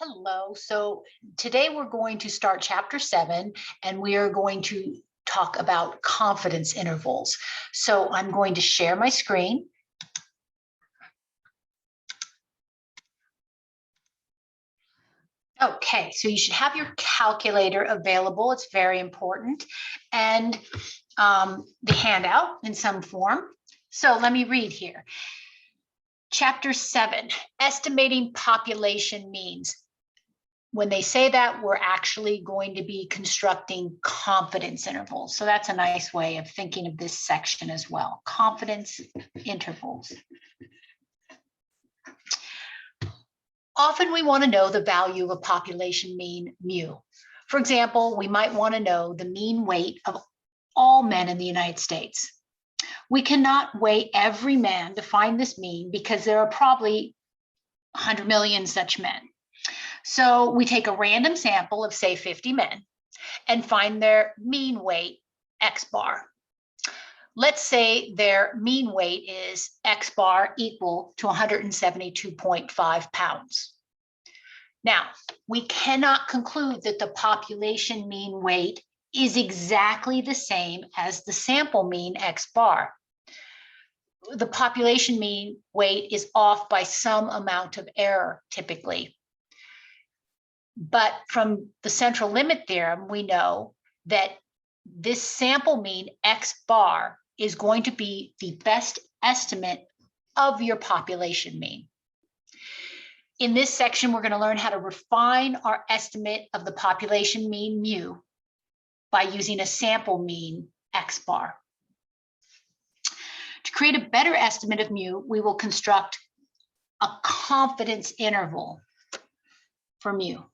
Hello. So today we're going to start chapter 7, and we are going to talk about confidence intervals. So I'm going to share my screen. Okay, so you should have your calculator available. It's very important. And the handout in some form. So let me read here. Chapter 7, estimating population means. When they say that, we're actually going to be constructing confidence intervals. So that's a nice way of thinking of this section as well. Confidence intervals. Often we want to know the value of a population mean mu. For example, we might want to know the mean weight of all men in the United States. We cannot weigh every man to find this mean because there are probably 100 million such men. So we take a random sample of, say, 50 men and find their mean weight, X bar. Let's say their mean weight is X bar equal to 172.5 pounds. Now, we cannot conclude that the population mean weight is exactly the same as the sample mean X bar. The population mean weight is off by some amount of error, typically. But from the central limit theorem, we know that this sample mean X bar is going to be the best estimate of your population mean. In this section, we're going to learn how to refine our estimate of the population mean mu by using a sample mean X bar. To create a better estimate of mu, we will construct a confidence interval for mu.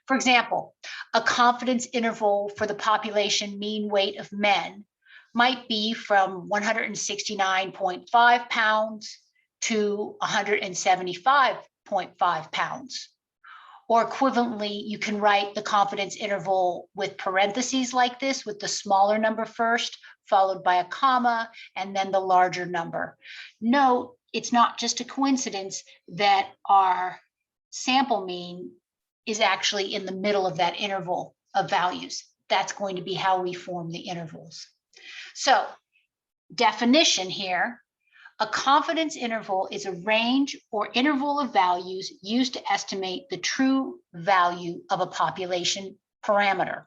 For example, a confidence interval for the population mean weight of men might be from 169.5 pounds to 175.5 pounds. Or equivalently, you can write the confidence interval with parentheses like this, with the smaller number first, followed by a comma, and then the larger number. Note, it's not just a coincidence that our sample mean is actually in the middle of that interval of values. That's going to be how we form the intervals. So, definition here, a confidence interval is a range or interval of values used to estimate the true value of a population parameter.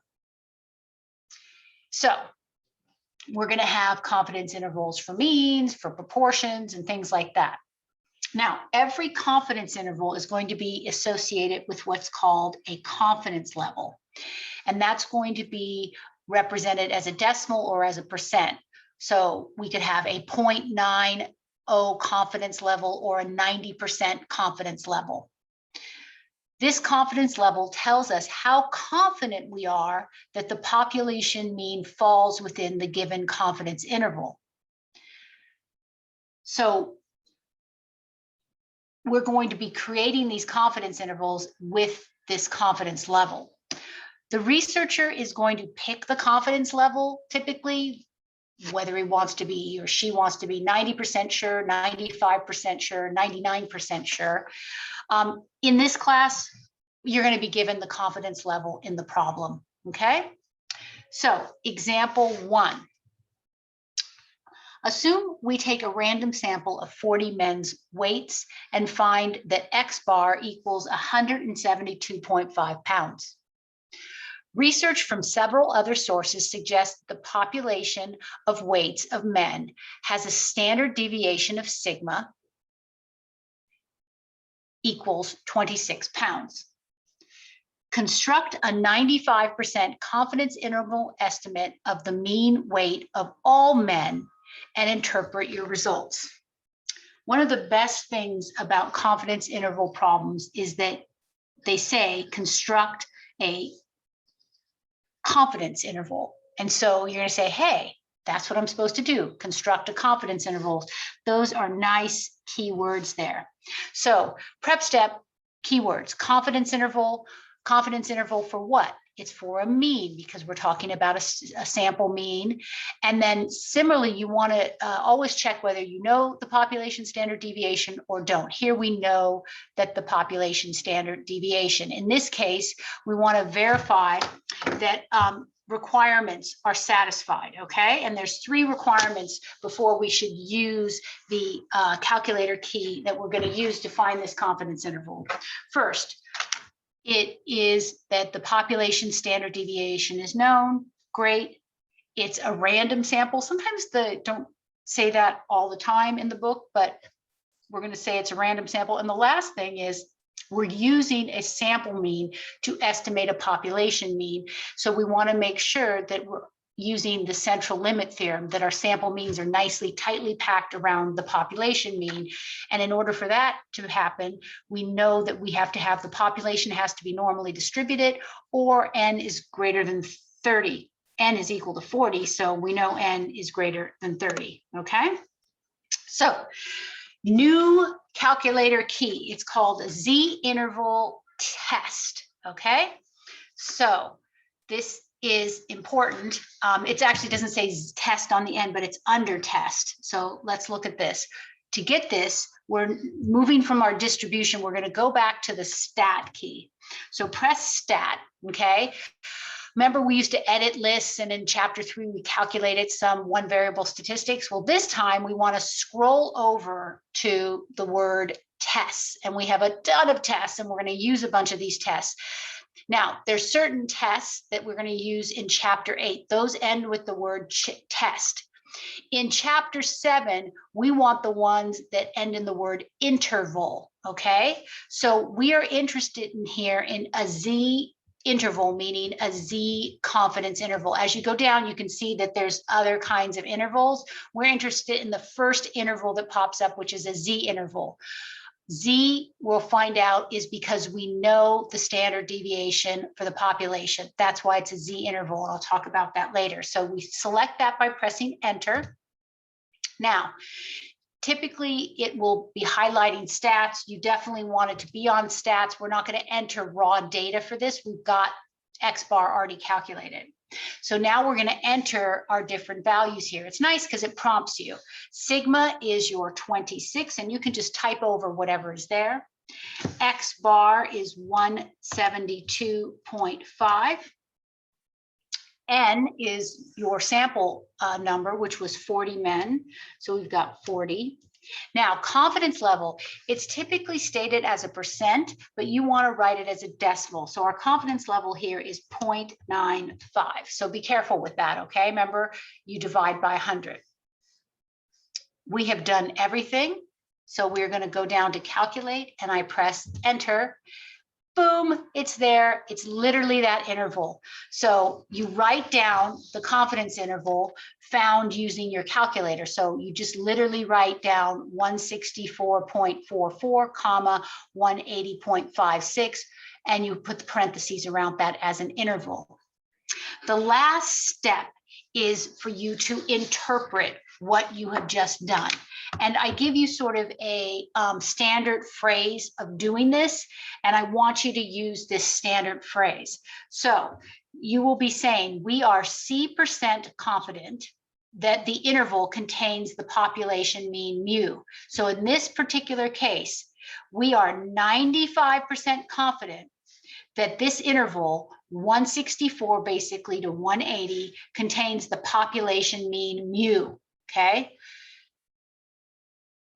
So, we're going to have confidence intervals for means, for proportions, and things like that. Now, every confidence interval is going to be associated with what's called a confidence level. And that's going to be represented as a decimal or as a percent. So we could have a 0.90 confidence level or a 90% confidence level. This confidence level tells us how confident we are that the population mean falls within the given confidence interval. So we're going to be creating these confidence intervals with this confidence level. The researcher is going to pick the confidence level, typically, whether he wants to be or she wants to be 90% sure, 95% sure, 99% sure. In this class, you're going to be given the confidence level in the problem, okay? So, example 1. Assume we take a random sample of 40 men's weights and find that X bar equals 172.5 pounds. Research from several other sources suggests the population of weights of men has a standard deviation of sigma equals 26 pounds. Construct a 95% confidence interval estimate of the mean weight of all men and interpret your results. One of the best things about confidence interval problems is that they say construct a confidence interval. And so you're going to say, hey, that's what I'm supposed to do, construct a confidence interval. Those are nice keywords there. So prep step, keywords, confidence interval for what? It's for a mean because we're talking about a sample mean. And then similarly, you want to always check whether you know the population standard deviation or don't. Here we know that the population standard deviation. In this case, we want to verify that requirements are satisfied, okay? And there's 3 requirements before we should use the calculator key that we're going to use to find this confidence interval. First, it is that the population standard deviation is known. Great. It's a random sample. Sometimes they don't say that all the time in the book, but we're going to say it's a random sample. And the last thing is we're using a sample mean to estimate a population mean. So we want to make sure that we're using the central limit theorem, that our sample means are nicely, tightly packed around the population mean. And in order for that to happen, we know that we have to have the population has to be normally distributed, or n is greater than 30. N is equal to 40, so we know n is greater than 30, okay? So, new calculator key, it's called a z-interval test, okay? So, this is important. It actually doesn't say test on the end, but it's under test. So let's look at this. To get this, we're moving from our distribution. We're going to go back to the stat key. So press stat, okay? Remember, we used to edit lists, and in chapter 3, we calculated some one variable statistics. Well, this time we want to scroll over to the word tests, and we have a ton of tests, and we're going to use a bunch of these tests. Now, there's certain tests that we're going to use in chapter 8. Those end with the word test. In chapter 7, we want the ones that end in the word interval, okay? So we are interested in here in a z interval, meaning a z confidence interval. As you go down, you can see that there's other kinds of intervals. We're interested in the first interval that pops up, which is a z interval. Z, we'll find out, is because we know the standard deviation for the population. That's why it's a Z interval, and I'll talk about that later. So we select that by pressing enter. Now, typically it will be highlighting stats. You definitely want it to be on stats. We're not going to enter raw data for this. We've got X bar already calculated. So now we're going to enter our different values here. It's nice because it prompts you. Sigma is your 26, and you can just type over whatever is there. X bar is 172.5. N is your sample number, which was 40 men. So we've got 40. Now, confidence level, it's typically stated as a percent, but you want to write it as a decimal. So our confidence level here is 0.95. So be careful with that, okay? Remember, you divide by 100. We have done everything. So we're going to go down to calculate, and I press enter. Boom, it's there. It's literally that interval. So you write down the confidence interval found using your calculator. So you just literally write down 164.44, comma 180.56, and you put the parentheses around that as an interval. The last step is for you to interpret what you have just done. And I give you sort of a standard phrase of doing this, and I want you to use this standard phrase. So you will be saying, we are C% confident that the interval contains the population mean mu. So in this particular case, we are 95% confident that this interval, 164 basically to 180, contains the population mean mu, okay?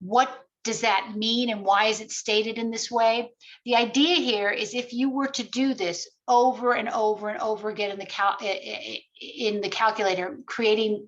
What does that mean, and why is it stated in this way? The idea here is if you were to do this over and over and over again in the calculator, creating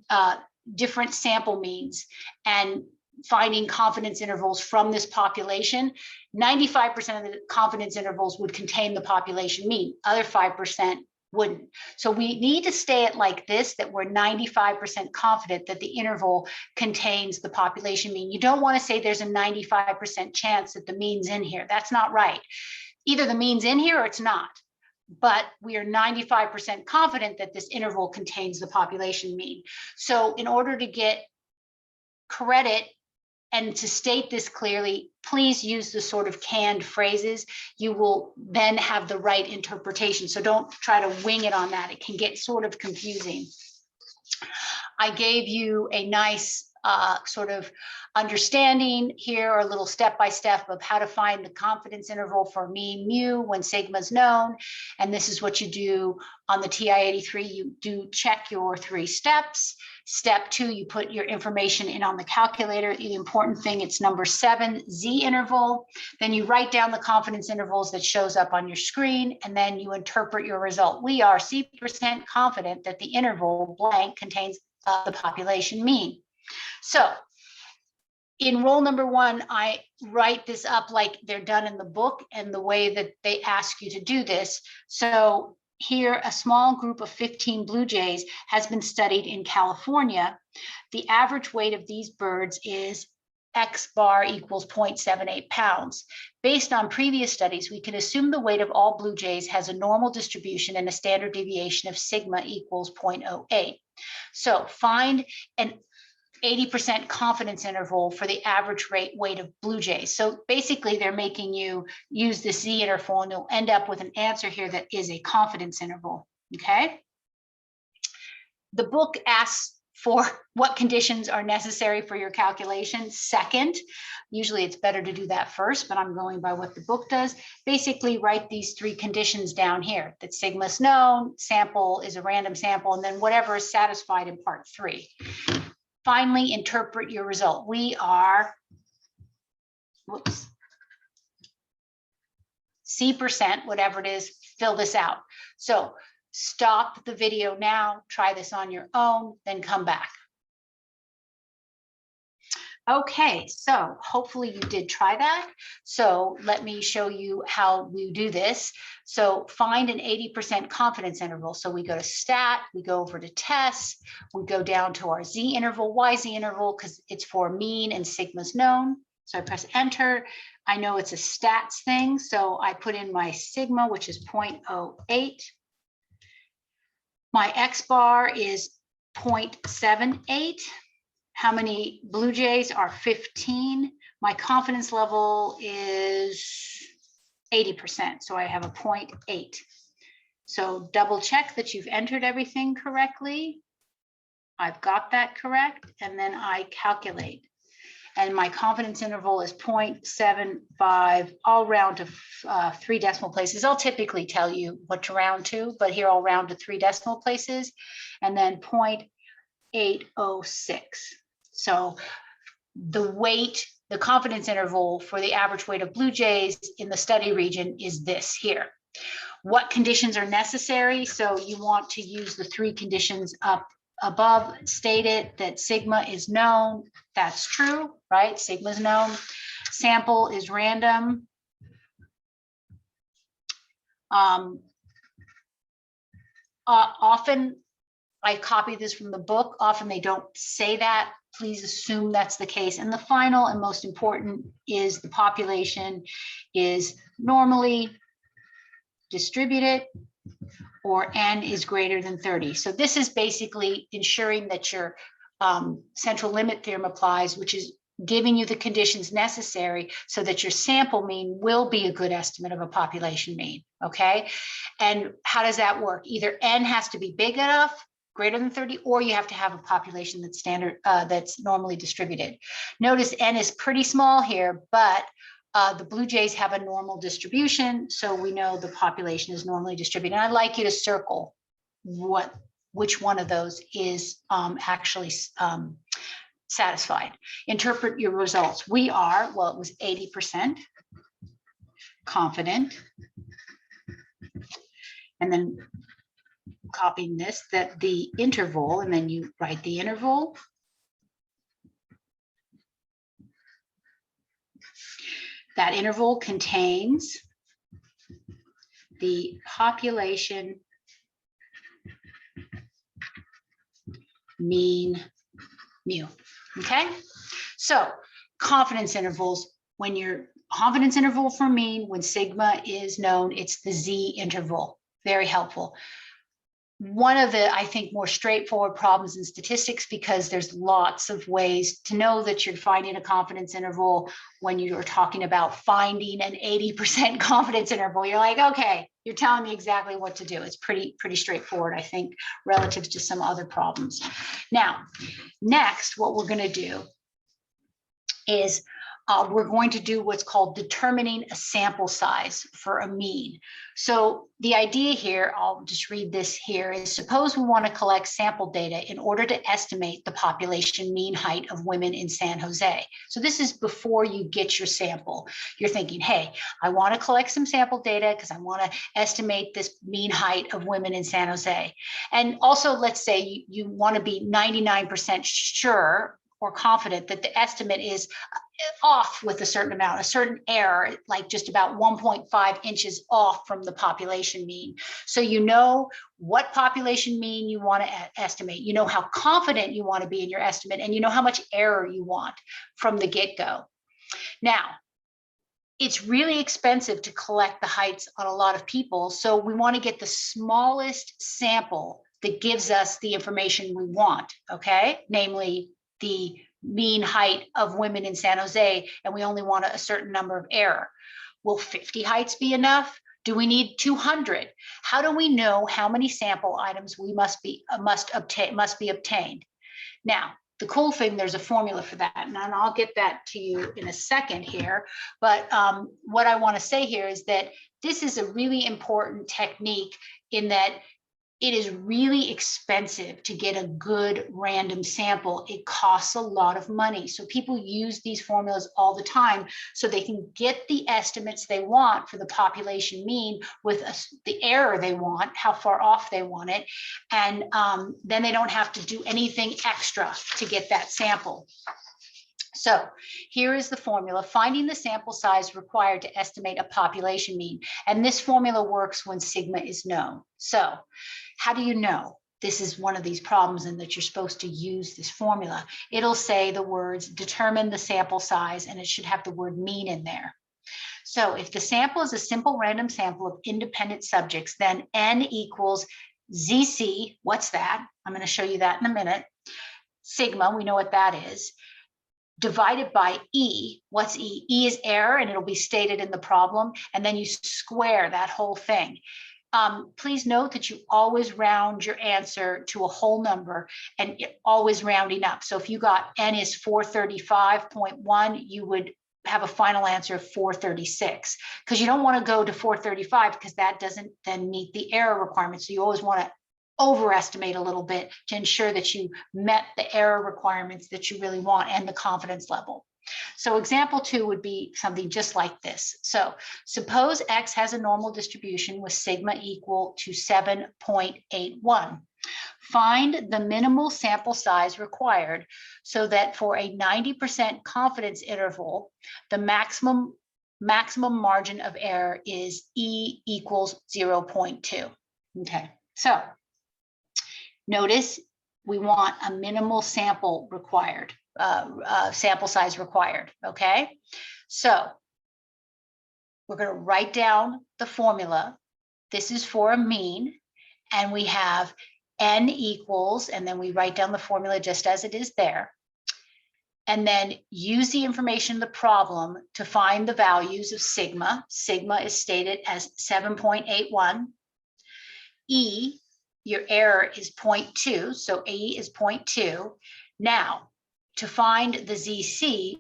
different sample means and finding confidence intervals from this population, 95% of the confidence intervals would contain the population mean. Other 5% wouldn't. So we need to stay it like this, that we're 95% confident that the interval contains the population mean. You don't want to say there's a 95% chance that the mean's in here. That's not right. Either the mean's in here or it's not. But we are 95% confident that this interval contains the population mean. So in order to get credit and to state this clearly, please use the sort of canned phrases. You will then have the right interpretation. So don't try to wing it on that. It can get sort of confusing. I gave you a nice sort of understanding here, or a little step-by-step of how to find the confidence interval for mean mu when sigma is known. And this is what you do on the TI-83. You do check your 3 steps. Step 2, you put your information in on the calculator. The important thing, it's number 7, Z interval. Then you write down the confidence intervals that shows up on your screen, and then you interpret your result. We are C% confident that the interval blank contains the population mean. So in role number 1, I write this up like they're done in the book and the way that they ask you to do this. So here, a small group of 15 blue jays has been studied in California. The average weight of these birds is X bar equals 0.78 pounds. Based on previous studies, we can assume the weight of all blue jays has a normal distribution and a standard deviation of sigma equals 0.08. So find an 80% confidence interval for the average weight of blue jays. So basically they're making you use the Z interval, and you'll end up with an answer here that is a confidence interval, okay? The book asks for what conditions are necessary for your calculation second. Usually it's better to do that first, but I'm going by what the book does. Basically write these 3 conditions down here, that sigma is known, sample is a random sample, and then whatever is satisfied in part 3. Finally, interpret your result. We are, C%, whatever it is, fill this out. So stop the video now, try this on your own, then come back. Okay, so hopefully you did try that. So let me show you how we do this. So find an 80% confidence interval. So we go to stat, we go over to tests, we go down to our Z interval, YZ interval, because it's for mean and sigma's known. So I press enter. I know it's a stats thing, so I put in my sigma, which is 0.08. My X bar is 0.78. How many blue jays are 15? My confidence level is 80%, so I have a 0.8. So double check that you've entered everything correctly. I've got that correct, and then I calculate. And my confidence interval is 0.75. I'll round to 3 decimal places. I'll typically tell you what to round to, but here I'll round to 3 decimal places, and then 0.806. So the weight, the confidence interval for the average weight of blue jays in the study region is this here. What conditions are necessary? So you want to use the 3 conditions up above. State it that sigma is known. That's true, right? Sigma is known. Sample is random. Often I copy this from the book. Often they don't say that. Please assume that's the case. And the final and most important is the population is normally distributed, or N is greater than 30. So this is basically ensuring that your central limit theorem applies, which is giving you the conditions necessary so that your sample mean will be a good estimate of a population mean, okay? And how does that work? Either N has to be big enough, greater than 30, or you have to have a population that's standard, that's normally distributed. Notice N is pretty small here, but the blue jays have a normal distribution, so we know the population is normally distributed. And I'd like you to circle which one of those is actually satisfied. Interpret your results. We are, well, it was 80% confident. And then copying this, that the interval, and then you write the interval. That interval contains the population mean mu, okay? So confidence intervals, when your confidence interval for mean, when sigma is known, it's the Z interval, very helpful. one of the, I think, more straightforward problems in statistics, because there's lots of ways to know that you're finding a confidence interval. When you're talking about finding an 80% confidence interval, you're like, okay, you're telling me exactly what to do. It's pretty straightforward, I think, relative to some other problems. Now, next, what we're going to do is we're going to do what's called determining a sample size for a mean. So the idea here, I'll just read this here, is suppose we want to collect sample data in order to estimate the population mean height of women in San Jose. So this is before you get your sample. You're thinking, hey, I want to collect some sample data because I want to estimate this mean height of women in San Jose. And also, let's say you want to be 99% sure or confident that the estimate is off with a certain amount, a certain error, like just about 1.5 inches off from the population mean. So you know what population mean you want to estimate, you know how confident you want to be in your estimate, and you know how much error you want from the get-go. Now, it's really expensive to collect the heights on a lot of people, so we want to get the smallest sample that gives us the information we want, okay? Namely, the mean height of women in San Jose, and we only want a certain number of error. Will 50 heights be enough? Do we need 200? How do we know how many sample items we must be obtained? Now, the cool thing, there's a formula for that, and I'll get that to you in a second here. But what I want to say here is that this is a really important technique in that it is really expensive to get a good random sample. It costs a lot of money. So people use these formulas all the time so they can get the estimates they want for the population mean with the error they want, how far off they want it. And then they don't have to do anything extra to get that sample. So here is the formula: finding the sample size required to estimate a population mean. And this formula works when sigma is known. So how do you know this is one of these problems and that you're supposed to use this formula? It'll say the words determine the sample size, and it should have the word mean in there. So if the sample is a simple random sample of independent subjects, then n equals ZC. What's that? I'm going to show you that in a minute. Sigma, we know what that is, divided by E. What's E? E is error, and it'll be stated in the problem, and then you square that whole thing. Please note that you always round your answer to a whole number, and always rounding up. So if you got n is 435.1, you would have a final answer of 436, because you don't want to go to 435 because that doesn't then meet the error requirement. So you always want to overestimate a little bit to ensure that you met the error requirements that you really want and the confidence level. So example 2 would be something just like this. So suppose X has a normal distribution with sigma equal to 7.81. Find the minimal sample size required so that for a 90% confidence interval, the maximum margin of error is E equals 0.2. Okay, so notice we want a minimal sample required. Sample size required, okay? So we're going to write down the formula. This is for a mean, and we have n equals, and then we write down the formula just as it is there. And then use the information in the problem to find the values of sigma. Sigma is stated as 7.81. E, your error is 0.2, so E is 0.2. Now, to find the ZC,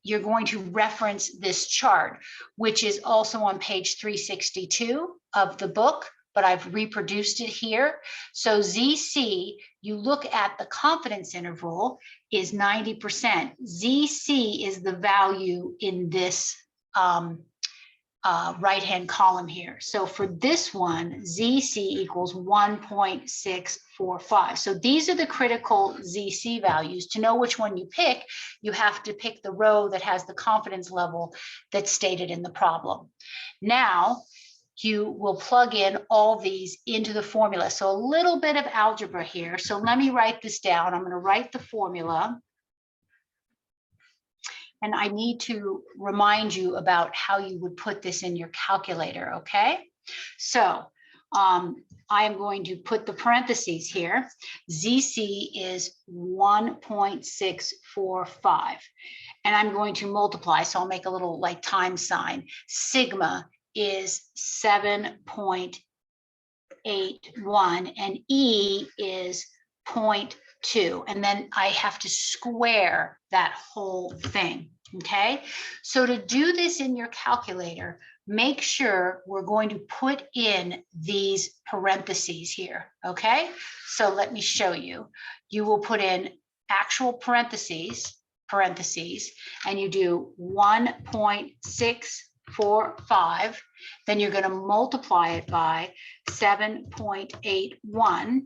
you're going to reference this chart, which is also on page 362 of the book, but I've reproduced it here. So ZC, you look at the confidence interval is 90%. ZC is the value in this right-hand column here. So for this one, ZC equals 1.645. So these are the critical ZC values. To know which one you pick, you have to pick the row that has the confidence level that's stated in the problem. Now, you will plug in all these into the formula. So a little bit of algebra here. So let me write this down. I'm going to write the formula. And I need to remind you about how you would put this in your calculator, okay? So I am going to put the parentheses here. ZC is 1.645. And I'm going to multiply. So I'll make a little like time sign. Sigma is 7.81 and E is 0.2. And then I have to square that whole thing. Okay. So to do this in your calculator, make sure we're going to put in these parentheses here. Okay. So let me show you. You will put in actual parentheses, and you do 1.645. Then you're going to multiply it by 7.81.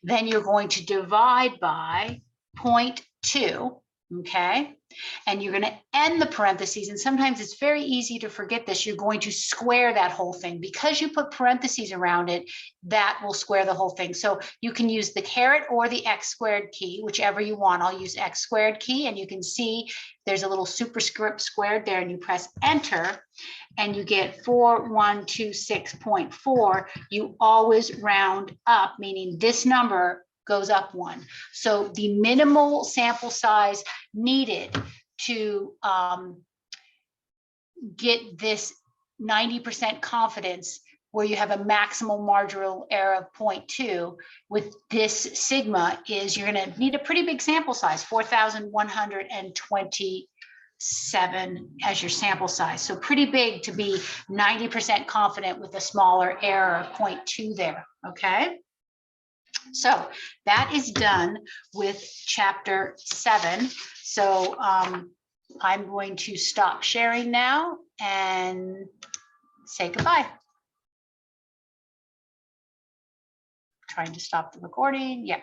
Then you're going to divide by 0.2. Okay. And you're going to end the parentheses. And sometimes it's very easy to forget this. You're going to square that whole thing because you put parentheses around it. That will square the whole thing. So you can use the caret or the x squared key, whichever you want. I'll use x squared key, and you can see there's a little superscript squared there, and you press enter and you get 4126.4. You always round up, meaning this number goes up 1. So the minimal sample size needed to get this 90% confidence where you have a maximal marginal error of 0.2 with this sigma is you're going to need a pretty big sample size, 4,127 as your sample size. So pretty big to be 90% confident with a smaller error of 0.2 there. Okay. So that is done with chapter 7. So I'm going to stop sharing now and say goodbye. Trying to stop the recording. Yeah.